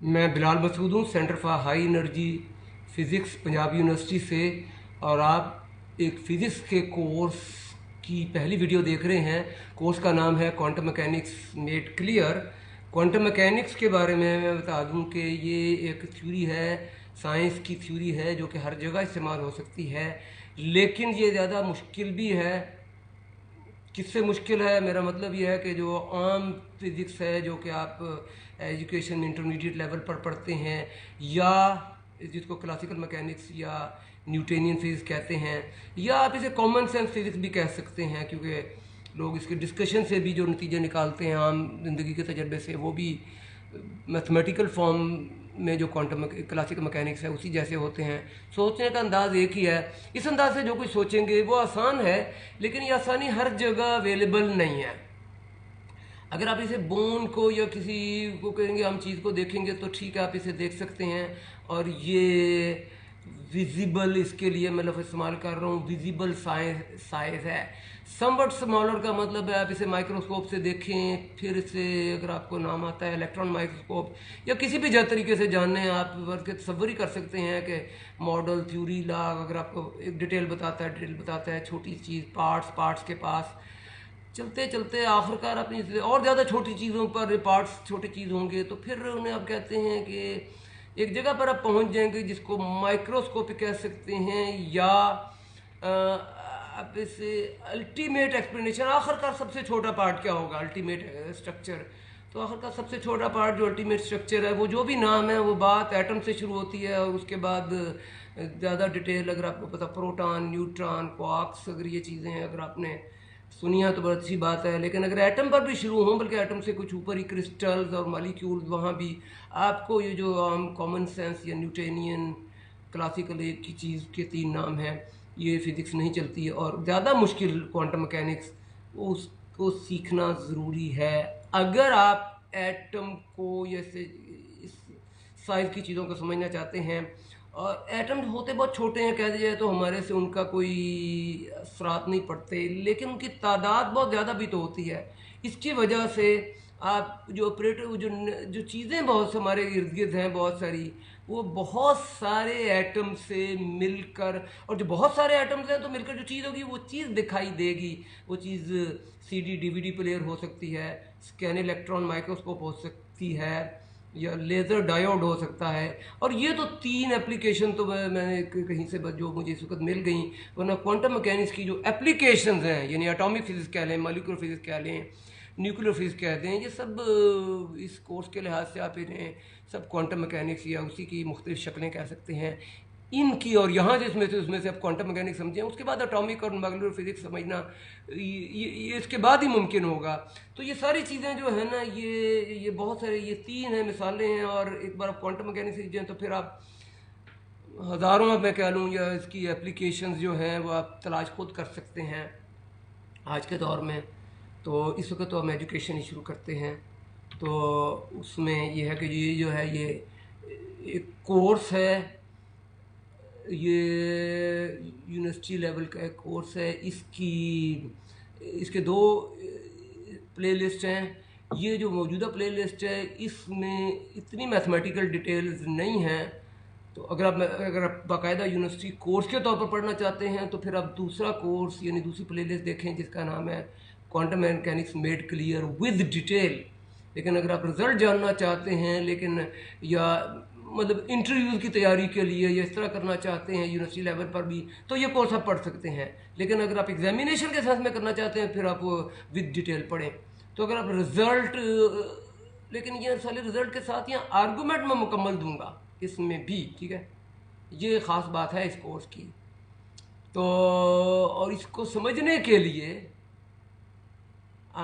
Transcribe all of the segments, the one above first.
میں بلال مسعود ہوں، centre for high energy physics Punjab university سے، اور آپ ایک فزکس کے کورس کی پہلی ویڈیو دیکھ رہے ہیں۔ کورس کا نام ہے quantum mechanics made clear. Quantum mechanics کے بارے میں بتا دوں کہ یہ ایک تھیوری ہے، سائنس کی تھیوری ہے جو کہ ہر جگہ استعمال ہو سکتی ہے، لیکن یہ زیادہ مشکل بھی ہے۔ کس سے مشکل ہے؟ میرا مطلب یہ ہے کہ جو عام فزکس ہے جو کہ آپ ایجوکیشن میں انٹرمیڈیٹ لیول پر پڑھتے ہیں، یا جس کو کلاسیکل میکینکس یا نیوٹینین فزکس کہتے ہیں، یا آپ اسے کامن سینس فزکس بھی کہہ سکتے ہیں، کیونکہ لوگ اس کے ڈسکشن سے بھی جو نتیجے نکالتے ہیں عام زندگی کے تجربے سے، وہ بھی میتھمیٹیکل فارم میں جو کوانٹم کلاسیکل میکینکس ہے اسی جیسے ہوتے ہیں۔ سوچنے کا انداز ایک ہی ہے۔ اس انداز سے جو کچھ سوچیں گے وہ آسان ہے، لیکن یہ آسانی ہر جگہ اویلیبل نہیں ہے۔ اگر آپ اسے بون کو یا کسی کو کہیں گے ہم چیز کو دیکھیں گے تو ٹھیک ہے، آپ اسے دیکھ سکتے ہیں، اور یہ ویزیبل، اس کے لیے میں لفظ استعمال کر رہا ہوں، ویزیبل سائز ہے۔ سم وٹ سمالر کا مطلب ہے آپ اسے مائکروسکوپ سے دیکھیں، پھر اسے اگر آپ کو نام آتا ہے الیکٹران مائکروسکوپ یا کسی بھی طریقے سے جانیں، آپ تصور ہی کر سکتے ہیں کہ ماڈل تھیوری لا اگر آپ کو ایک ڈیٹیل بتاتا ہے چھوٹی چیز، پارٹس کے پاس چلتے چلتے آخرکار اپنی اور زیادہ چھوٹی چیزوں پر پارٹس چھوٹی چیز ہوں گے، تو پھر انہیں آپ کہتے ہیں کہ ایک جگہ پر آپ پہنچ جائیں گے جس کو مائکروسکوپ کہہ سکتے ہیں، یا آپ اسے الٹیمیٹ ایکسپلینیشن، آخرکار سب سے چھوٹا پارٹ کیا ہوگا، الٹیمیٹ اسٹرکچر۔ تو آخرکار سب سے چھوٹا پارٹ جو الٹیمیٹ اسٹرکچر ہے، وہ جو بھی نام ہے، وہ بات ایٹم سے شروع ہوتی ہے، اور اس کے بعد زیادہ ڈیٹیل اگر آپ کو پتا، پروٹان، نیوٹران، کوارکس، اگر یہ چیزیں ہیں اگر آپ نے سنی ہے تو بہت اچھی بات ہے، لیکن اگر ایٹم پر بھی شروع ہوں، بلکہ ایٹم سے کچھ اوپر ہی کرسٹلز اور مالیکیولز، وہاں بھی آپ کو یہ جو عام کامن سینس یا نیوٹینین کلاسیکل ایک کی چیز کے 3 نام ہیں، یہ فزکس نہیں چلتی ہے، اور زیادہ مشکل کوانٹم میکینکس، اس کو سیکھنا ضروری ہے اگر آپ ایٹم کو اس سائز کی چیزوں کو سمجھنا چاہتے ہیں۔ اور ایٹم ہوتے بہت چھوٹے ہیں، کہہ دیا تو ہمارے سے ان کا کوئی اثرات نہیں پڑتے، لیکن ان کی تعداد بہت زیادہ بھی تو ہوتی ہے۔ اس کی وجہ سے آپ جو آپریٹر جو چیزیں بہت سے ہمارے ارد گرد ہیں، بہت ساری، وہ بہت سارے ایٹم سے مل کر، اور جو بہت سارے ایٹمز ہیں تو مل کر جو چیز ہوگی وہ چیز دکھائی دے گی۔ وہ چیز سی ڈی ڈی وی ڈی پلیئر ہو سکتی ہے، اسکین الیکٹران مائکروسکوپ ہو سکتی ہے، یا لیزر ڈائیوڈ ہو سکتا ہے۔ اور یہ تو 3 اپلیکیشن تو میں نے کہیں سے جو مجھے اس وقت مل گئیں، ورنہ کوانٹم میکینکس کی جو اپلیکیشنز ہیں، یعنی اٹامک فزکس کہہ لیں، مالیکولر فزکس کہہ لیں، نیوکلیر فزکس کہہ دیں، یہ سب اس کورس کے لحاظ سے آپ انہیں سب کوانٹم میکینکس یا اسی کی مختلف شکلیں کہہ سکتے ہیں۔ ان کی، اور یہاں اس میں سے آپ کوانٹم میکینکس سمجھیں، اس کے بعد اٹامک اور مالیکولر فزکس سمجھنا یہ اس کے بعد ہی ممکن ہوگا۔ تو یہ ساری چیزیں جو ہیں نا، یہ بہت سارے، یہ 3 ہیں، مثالیں ہیں، اور ایک بار آپ کوانٹم میکینکس سیکھ جائیں تو پھر آپ ہزاروں میں کہہ لوں، یا اس کی اپلیکیشنز جو ہیں وہ آپ تلاش خود کر سکتے ہیں آج کے دور میں۔ تو اس وقت تو ہم ایجوکیشن ہی شروع کرتے ہیں، تو اس میں یہ ہے کہ یہ جو ہے یہ ایک کورس ہے، یہ یونیورسٹی لیول کا ایک کورس ہے۔ اس کے 2 پلے لسٹ ہیں۔ یہ جو موجودہ پلے لسٹ ہے اس میں اتنی میتھمیٹیکل ڈیٹیلز نہیں ہیں، تو اگر آپ باقاعدہ یونیورسٹی کورس کے طور پر پڑھنا چاہتے ہیں تو پھر آپ دوسرا کورس یعنی دوسری پلے لسٹ دیکھیں جس کا نام ہے quantum mechanics made clear with detail. لیکن اگر آپ رزلٹ جاننا چاہتے ہیں، یا مطلب انٹرویوز کی تیاری کے لیے یا اس طرح کرنا چاہتے ہیں یونیورسٹی لیول پر بھی، تو یہ کورس آپ پڑھ سکتے ہیں۔ لیکن اگر آپ ایگزامینیشن کے ساتھ میں کرنا چاہتے ہیں پھر آپ ود ڈیٹیل پڑھیں۔ تو اگر آپ رزلٹ، لیکن یہ سارے رزلٹ کے ساتھ یہاں آرگومنٹ میں مکمل دوں گا اس میں بھی، ٹھیک ہے، یہ خاص بات ہے اس کورس کی۔ تو اور اس کو سمجھنے کے لیے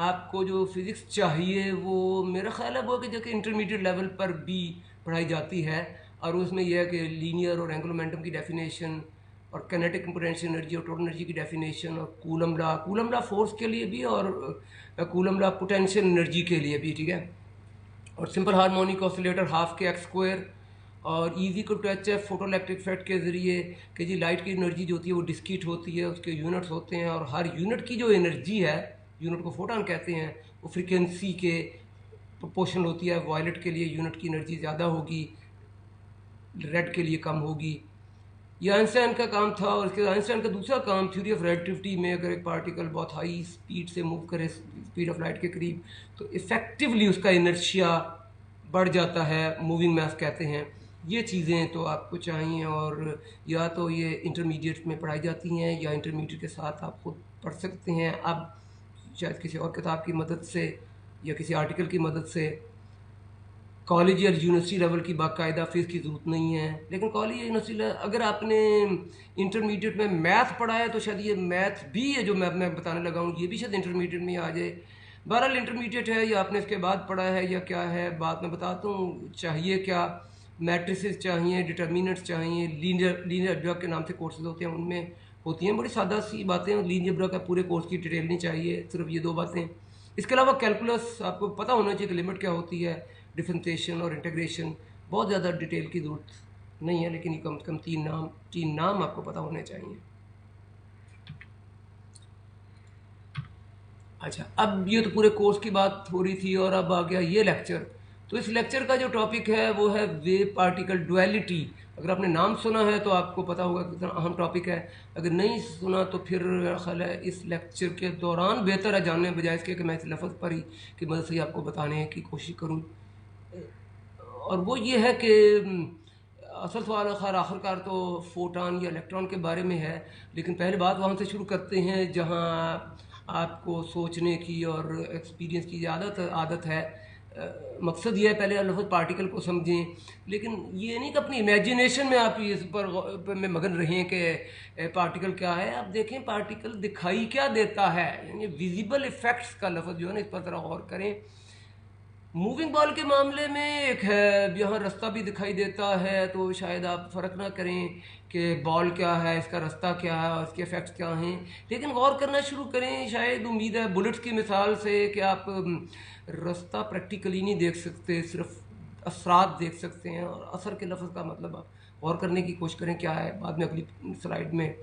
آپ کو جو فزکس چاہیے وہ میرا خیال ہے وہ کہ جو کہ انٹرمیڈیٹ لیول پر بھی پڑھائی جاتی ہے، اور اس میں یہ ہے کہ لینئر اور اینگولر مومنٹم کی ڈیفینیشن، اور کینیٹک پوٹینشیل انرجی اور ٹوٹل انرجی کی ڈیفینیشن، اور کولم لا فورس کے لیے بھی، اور کولم لا پوٹینشیل انرجی کے لیے بھی، ٹھیک ہے، اور سمپل ہارمونک آسیلیٹر ہاف کے ایکس اسکوائر، اور ایزی کو ٹو h f photoelectric effect کے ذریعے کہ جی لائٹ کی انرجی جو ہوتی ہے وہ ڈسکریٹ ہوتی ہے، اس کے یونٹس ہوتے ہیں، اور ہر یونٹ کی جو انرجی ہے، یونٹ کو فوٹون کہتے ہیں، وہ فریکوینسی کے प्रोपोर्शनल होती है। वायलेट के लिए यूनिट की एनर्जी ज़्यादा होगी, रेड के लिए कम होगी। ये आइंस्टाइन का काम था। और इसके आइंस्टाइन का दूसरा काम थ्योरी ऑफ रिलेटिविटी में, अगर एक पार्टिकल बहुत हाई स्पीड से मूव करे, स्पीड ऑफ लाइट के करीब, तो इफ़ेक्टिवली उसका इनर्शिया बढ़ जाता है, मूविंग मास कहते हैं। ये चीज़ें तो आपको चाहिए, और या तो ये इंटरमीडिएट में पढ़ाई जाती हैं या इंटरमीडिएट के साथ आप खुद पढ़ सकते हैं। अब शायद किसी और किताब की मदद से या किसी आर्टिकल की मदद से। कॉलेज या यूनिवर्सिटी लेवल की बाकायदा फीस की ज़रूरत नहीं है, लेकिन कॉलेज या यूनिवर्सिटी अगर आपने इंटरमीडिएट में मैथ पढ़ा है तो शायद ये मैथ भी है जो मैं बताने लगा हूँ, ये भी शायद इंटरमीडिएट में आ जाए। बहरहाल इंटरमीडिएट है या आपने इसके बाद पढ़ा है या क्या है, बाद में बताता हूँ। चाहिए क्या, मैट्रिसेस चाहिए, डिटर्मिनेंट्स चाहिए, लीनियर अलजेब्रा के नाम से कोर्सेज होते हैं, उनमें होती हैं बड़ी सादा सी बातें। लीनियर अलजेब्रा का पूरे कोर्स की डिटेल नहीं चाहिए, सिर्फ ये 2 बातें। इसके अलावा कैलकुलस आपको पता होना चाहिए कि लिमिट क्या होती है, डिफरेंशिएशन और इंटीग्रेशन। बहुत ज़्यादा डिटेल की ज़रूरत नहीं है, लेकिन ये कम से कम 3 नाम आपको पता होने चाहिए। अच्छा, अब ये तो पूरे कोर्स की बात हो रही थी, और अब आ गया ये लेक्चर। तो इस लेक्चर का जो टॉपिक है वो है वेव पार्टिकल डुअलिटी। अगर आपने नाम सुना है तो आपको पता होगा कितना अहम टॉपिक है। अगर नहीं सुना तो फिर मेरा ख्याल है इस लेक्चर के दौरान बेहतर है जानने बजाय इसके कि मैं इस लफ्ज़ पर ही की मदद से ही आपको बताने की कोशिश करूँ। और वो ये है कि असल सवाल आखिरकार तो फोटॉन या इलेक्ट्रॉन के बारे में है, लेकिन पहले बात वहाँ से शुरू करते हैं जहाँ आपको सोचने की और एक्सपीरियंस की आदत है। मकसद ये है पहले लफ्ज़ पार्टिकल को समझें, लेकिन ये नहीं कि अपनी इमेजिनेशन में आप इस पर में मगन रहें कि पार्टिकल क्या है। आप देखें पार्टिकल दिखाई क्या देता है, यानी विजिबल इफ़ेक्ट्स का लफ्ज़ जो है ना, इस पर ज़रा गौर करें। मूविंग बॉल के मामले में एक है, यहाँ रास्ता भी दिखाई देता है, तो शायद आप फ़र्क ना करें कि बॉल क्या है, इसका रास्ता क्या है और इसके इफ़ेक्ट्स क्या हैं, लेकिन गौर करना शुरू करें। शायद उम्मीद है बुलेट्स की मिसाल से कि आप रास्ता प्रैक्टिकली नहीं देख सकते, सिर्फ असरात देख सकते हैं। और असर के लफ्ज़ का मतलब आप गौर करने की कोशिश करें क्या है, बाद में अगली स्लाइड में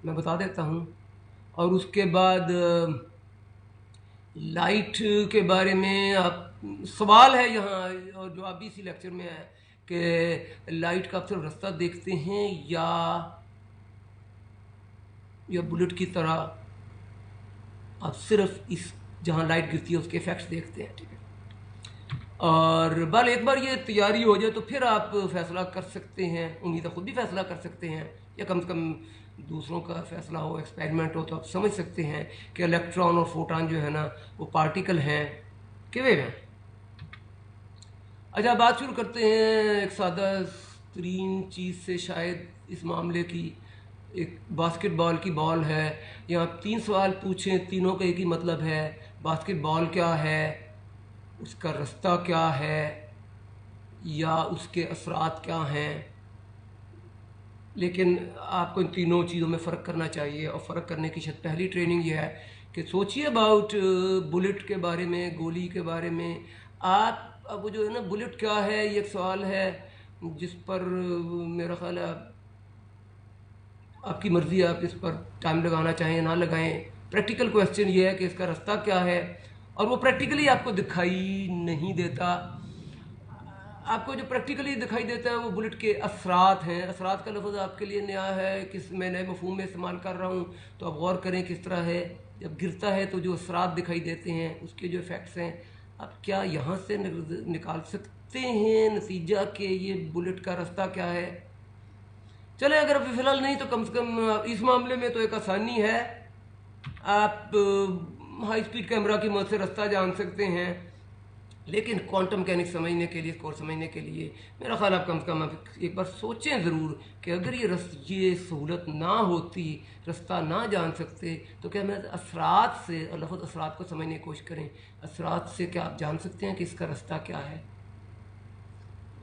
मैं बता देता हूँ। और उसके बाद लाइट के बारे में आप सवाल है यहाँ, और जवाब भी इसी लेक्चर में है कि लाइट का आप सिर्फ रास्ता देखते हैं या बुलेट की तरह आप सिर्फ इस जहाँ लाइट गिरती है उसके इफेक्ट्स देखते हैं। ठीक है, और बल एक बार ये तैयारी हो जाए तो फिर आप फैसला कर सकते हैं। उम्मीद है खुद भी फैसला कर सकते हैं, या कम से कम दूसरों का फैसला हो, एक्सपेरिमेंट हो, तो आप समझ सकते हैं कि इलेक्ट्रॉन और फोटॉन जो है ना वो पार्टिकल हैं कि वेव हैं। अच्छा, बात शुरू करते हैं एक सादा तरीन चीज़ से शायद इस मामले की। एक बास्केटबॉल की बॉल है, यहाँ 3 सवाल पूछें, तीनों का एक ही मतलब है, बास्केटबॉल क्या है, उसका रास्ता क्या है, या उसके असरात क्या हैं। लेकिन आपको इन तीनों चीज़ों में फ़र्क करना चाहिए, और फ़र्क करने की शायद पहली ट्रेनिंग ये है कि सोचिए अबाउट बुलेट के बारे में, गोली के बारे में। आप अब जो है ना, बुलेट क्या है, ये एक सवाल है जिस पर मेरा ख्याल है आपकी मर्ज़ी है, आप इस पर टाइम लगाना चाहें ना लगाएं। प्रैक्टिकल क्वेश्चन ये है कि इसका रास्ता क्या है, और वो प्रैक्टिकली आपको दिखाई नहीं देता। आपको जो प्रैक्टिकली दिखाई देता है वो बुलेट के असरात हैं। असरात का लफ्ज़ आपके लिए नया है, किस मैं नए मफहूम में इस्तेमाल कर रहा हूँ, तो आप गौर करें किस तरह है। जब गिरता है तो जो असरात दिखाई देते हैं, उसके जो इफ़ेक्ट्स हैं, आप क्या यहाँ से निकाल सकते हैं नतीजा कि ये बुलेट का रास्ता क्या है। चले, अगर अभी फ़िलहाल नहीं तो कम से कम इस मामले में तो एक आसानी है, आप हाई स्पीड कैमरा की मदद से रास्ता जान सकते हैं। लेकिन क्वांटम मैकेनिक्स समझने के लिए, कोर्स समझने के लिए मेरा ख्याल आप कम से कम एक बार सोचें ज़रूर कि अगर ये सहूलत ना होती, रास्ता ना जान सकते, तो क्या मैं असरात से, और लफ्ज़ असरात को समझने की कोशिश करें, असरात से क्या आप जान सकते हैं कि इसका रास्ता क्या है।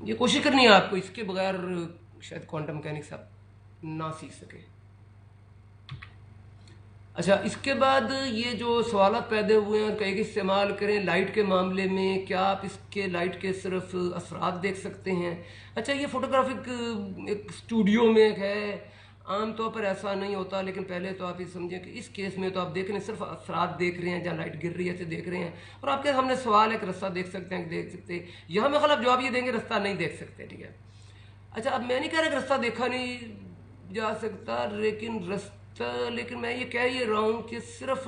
ये कोशिश करनी है आपको, इसके बगैर शायद क्वांटम मैकेनिक्स आप ना सीख सकें। अच्छा, इसके बाद ये जो सवाल पैदा हुए हैं, कई इस्तेमाल करें लाइट के मामले में, क्या आप इसके लाइट के सिर्फ असरात देख सकते हैं। अच्छा, ये फोटोग्राफिक एक स्टूडियो में है, आम तौर पर ऐसा नहीं होता, लेकिन पहले तो आप ये समझें कि इस केस में तो आप देख रहे हैं, सिर्फ असरात देख रहे हैं, जहाँ लाइट गिर रही है ऐसे देख रहे हैं, और आपके सामने सवाल है कि रास्ता देख सकते हैं कि देख सकते, यहाँ में खलब जवाब ये देंगे रास्ता नहीं देख सकते, ठीक है। अच्छा, अब मैं नहीं कह रहा कि रास्ता देखा नहीं जा सकता, लेकिन मैं ये कह ये रहा हूँ कि सिर्फ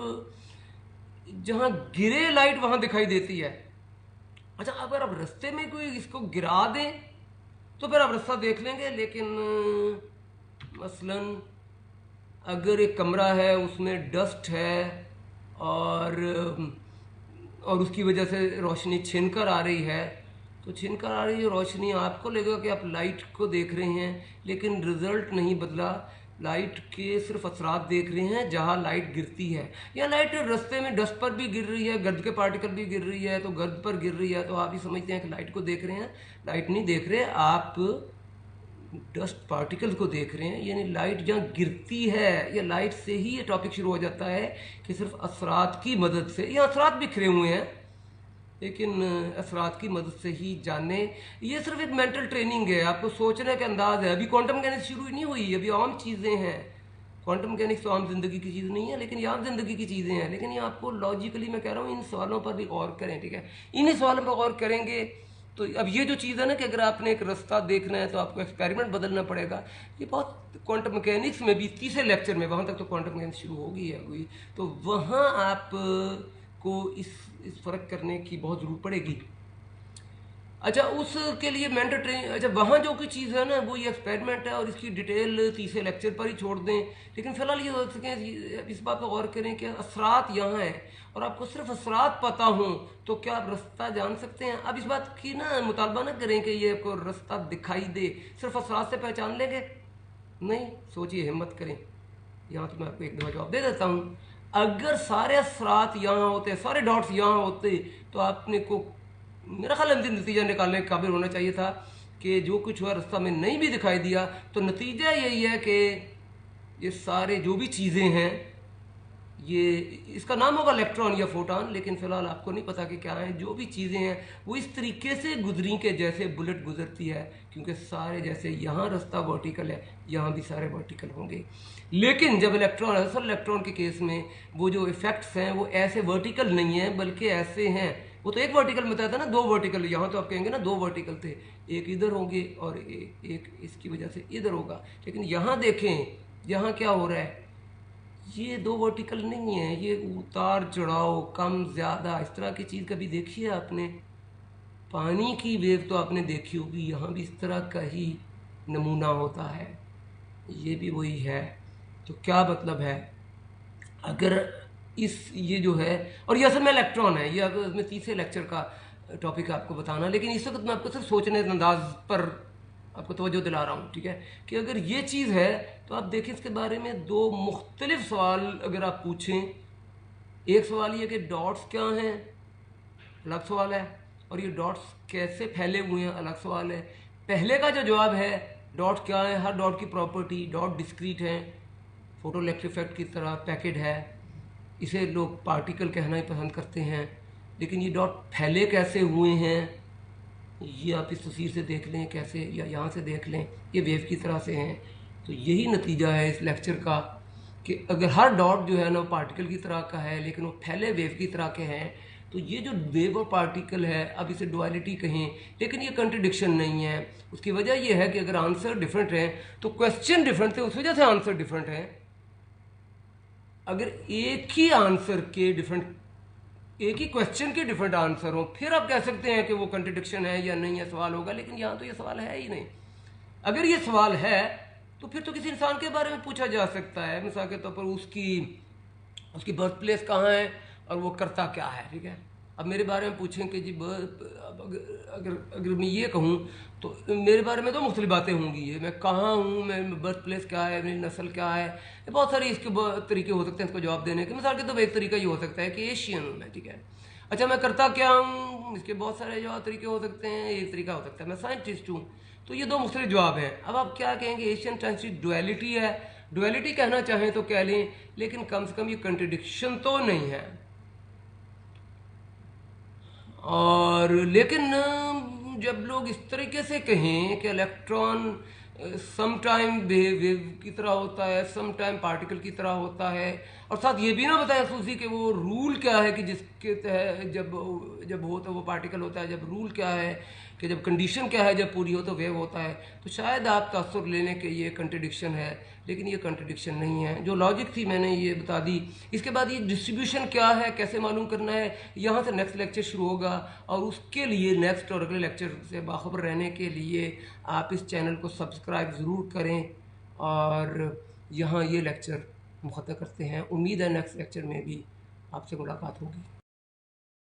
जहाँ गिरे लाइट वहाँ दिखाई देती है। अच्छा, अगर आप रास्ते में कोई इसको गिरा दें तो फिर आप रास्ता देख लेंगे, लेकिन मसलन अगर एक कमरा है उसमें डस्ट है और उसकी वजह से रोशनी छिनकर आ रही है, तो छिनकर आ रही है रोशनी, आपको लगेगा कि आप लाइट को देख रहे हैं, लेकिन रिजल्ट नहीं बदला, लाइट के सिर्फ असरात देख रहे हैं जहाँ लाइट गिरती है। या लाइट रास्ते में डस्ट पर भी गिर रही है, गर्द के पार्टिकल भी गिर रही है, तो गर्द पर गिर रही है तो आप ही समझते हैं कि लाइट को देख रहे हैं, लाइट नहीं देख रहे, आप डस्ट पार्टिकल को देख रहे हैं। यानी लाइट जहाँ गिरती है, या लाइट से ही ये टॉपिक शुरू हो जाता है कि सिर्फ असरात की मदद से, या असरात बिखरे हुए हैं लेकिन असरात की मदद से ही जाने, ये सिर्फ एक मेंटल ट्रेनिंग है, आपको सोचने का अंदाज है। अभी क्वांटम मैकेनिक्स शुरू ही नहीं हुई, अभी आम चीज़ें हैं। क्वांटम मैकेनिक्स तो आम जिंदगी की चीज़ नहीं है, लेकिन ये आम जिंदगी की चीज़ें हैं। लेकिन ये आपको लॉजिकली मैं कह रहा हूँ, इन सवालों पर भी गौर करें, ठीक है। इन्हीं सवालों पर गौर करेंगे तो अब ये जो चीज़ है ना कि अगर आपने एक रास्ता देखना है तो आपको एक्सपेरिमेंट बदलना पड़ेगा, ये बहुत क्वांटम मैकेनिक्स में भी तीसरे लेक्चर में, वहाँ तक तो क्वांटम मैकेनिक्स शुरू होगी है हुई, तो वहाँ आप को इस फर्क करने की बहुत ज़रूरत पड़ेगी। अच्छा, उसके लिए मेंटल ट्रेनिंग, अच्छा वहाँ जो कोई चीज़ है ना वो ये एक्सपेरिमेंट है और इसकी डिटेल तीसरे लेक्चर पर ही छोड़ दें। लेकिन फिलहाल ये हो सकें इस बात पर गौर करें कि असरात यहाँ है और आपको सिर्फ असरात पता हों तो क्या आप रास्ता जान सकते हैं। अब इस बात की ना मुतालबा ना करें कि ये आपको रास्ता दिखाई दे, सिर्फ असरात से पहचान लेंगे, नहीं, सोचिए, हिम्मत करें। यहाँ तो मैं आपको एक दफ़ा जवाब दे देता हूँ, अगर सारे असरात यहाँ होते, सारे डॉट्स यहाँ होते, तो आपने को मेरा ख्याल अंतिम नतीजा निकालने के काबिल होना चाहिए था कि जो कुछ हुआ रास्ता में नहीं भी दिखाई दिया तो नतीजा यही है कि ये सारे जो भी चीज़ें हैं, ये इसका नाम होगा इलेक्ट्रॉन या फोटॉन, लेकिन फ़िलहाल आपको नहीं पता कि क्या है। जो भी चीज़ें हैं वो इस तरीके से गुजरी के जैसे बुलेट गुजरती है, क्योंकि सारे जैसे यहाँ रास्ता वर्टिकल है, यहाँ भी सारे वर्टिकल होंगे। लेकिन जब इलेक्ट्रॉन, असल इलेक्ट्रॉन के केस में वो जो इफ़ेक्ट्स हैं वो ऐसे वर्टिकल नहीं हैं, बल्कि ऐसे हैं, वो तो एक वर्टिकल में था ना, दो वर्टिकल, यहाँ तो आप कहेंगे ना दो वर्टिकल थे, एक इधर होंगे और एक इसकी वजह से इधर होगा। लेकिन यहाँ देखें, यहाँ क्या हो रहा है, ये दो वर्टिकल नहीं है, ये उतार चढ़ाव, कम ज़्यादा, इस तरह की चीज़ कभी देखी है आपने? पानी की वेव तो आपने देखी होगी, यहाँ भी इस तरह का ही नमूना होता है, ये भी वही है। तो क्या मतलब है, अगर ये जो है, और ये असल में इलेक्ट्रॉन है, ये अगर इसमें तीसरे लेक्चर का टॉपिक आपको बताना, लेकिन इस वक्त मैं आपको सिर्फ सोचने के अंदाज पर आपको तवज्जो दिला रहा हूँ, ठीक है, कि अगर ये चीज़ है तो आप देखें इसके बारे में दो मुख्तलिफ सवाल अगर आप पूछें। एक सवाल ये कि डॉट्स क्या हैं, अलग सवाल है, और ये डॉट्स कैसे फैले हुए हैं, अलग सवाल है। पहले का जो जवाब है डॉट क्या है, हर डॉट की प्रॉपर्टी, डॉट डिस्क्रीट है, फोटोइलेक्ट्रिक इफेक्ट की तरह पैकेट है, इसे लोग पार्टिकल कहना ही पसंद करते हैं। लेकिन ये डॉट फैले कैसे हुए हैं, ये आप इस तस्वीर से देख लें कैसे, या यहाँ से देख लें, ये वेव की तरह से हैं। तो यही नतीजा है इस लेक्चर का कि अगर हर डॉट जो है ना पार्टिकल की तरह का है, लेकिन वो फैले वेव की तरह के हैं, तो ये जो वेव और पार्टिकल है, अब इसे डुअलिटी कहें, लेकिन ये कंट्रडिक्शन नहीं है। उसकी वजह ये है कि अगर आंसर डिफरेंट है तो क्वेश्चन डिफरेंट थे, उस वजह से आंसर डिफरेंट है। अगर एक ही आंसर के डिफरेंट, एक ही क्वेश्चन के डिफरेंट आंसर हो, फिर आप कह सकते हैं कि वो कंट्रडिक्शन है या नहीं है, सवाल होगा। लेकिन यहाँ तो ये सवाल है ही नहीं। अगर ये सवाल है तो फिर तो किसी इंसान के बारे में पूछा जा सकता है, मिसाल के तौर पर उसकी बर्थ प्लेस कहाँ है और वो करता क्या है, ठीक है। अब मेरे बारे में पूछें कि जी अगर मैं ये कहूँ तो मेरे बारे में तो मुख्तलिफ बातें होंगी, ये मैं कहाँ हूँ, मैं बर्थ प्लेस क्या है, मेरी नस्ल क्या है, ये बहुत सारे इसके तरीके हो सकते हैं इसको जवाब देने के। मिसाल के तो एक तरीका ये हो सकता है कि एशियन हूँ मैं, ठीक है। अच्छा, मैं करता क्या हूँ, इसके बहुत सारे जवाब तरीके हो सकते हैं। एक तरीका हो सकता है मैं साइंटिस्ट हूँ। तो ये दो मुख्तलिफ जवाब हैं। अब आप क्या कहेंगे, एशियन साइंटिस्ट डुअलिटी है, डुअलिटी कहना चाहें तो कह लें, लेकिन कम से कम ये कंट्रडिक्शन तो नहीं है। और लेकिन जब लोग इस तरीके से कहें कि इलेक्ट्रॉन सम टाइम वेव की तरह होता है, सम टाइम पार्टिकल की तरह होता है। और साथ ये भी ना बताया सूसी कि वो रूल क्या है कि जिसके तहत जब हो तो वो पार्टिकल होता है, जब रूल क्या है कि जब कंडीशन क्या है जब पूरी हो तो वेव होता है। तो शायद आप तासुर लेने के ये कंट्रडिक्शन है, लेकिन ये कंट्रडिक्शन नहीं है। जो लॉजिक थी मैंने ये बता दी। इसके बाद ये डिस्ट्रीब्यूशन क्या है, कैसे मालूम करना है, यहाँ से नेक्स्ट लेक्चर शुरू होगा। और उसके लिए नेक्स्ट और अगले लेक्चर से बाखबर रहने के लिए आप इस चैनल को सब्सक्राइब ज़रूर करें। और यहाँ ये लेक्चर मुख्तम करते हैं। उम्मीद है नेक्स्ट लेक्चर में भी आपसे मुलाकात होगी।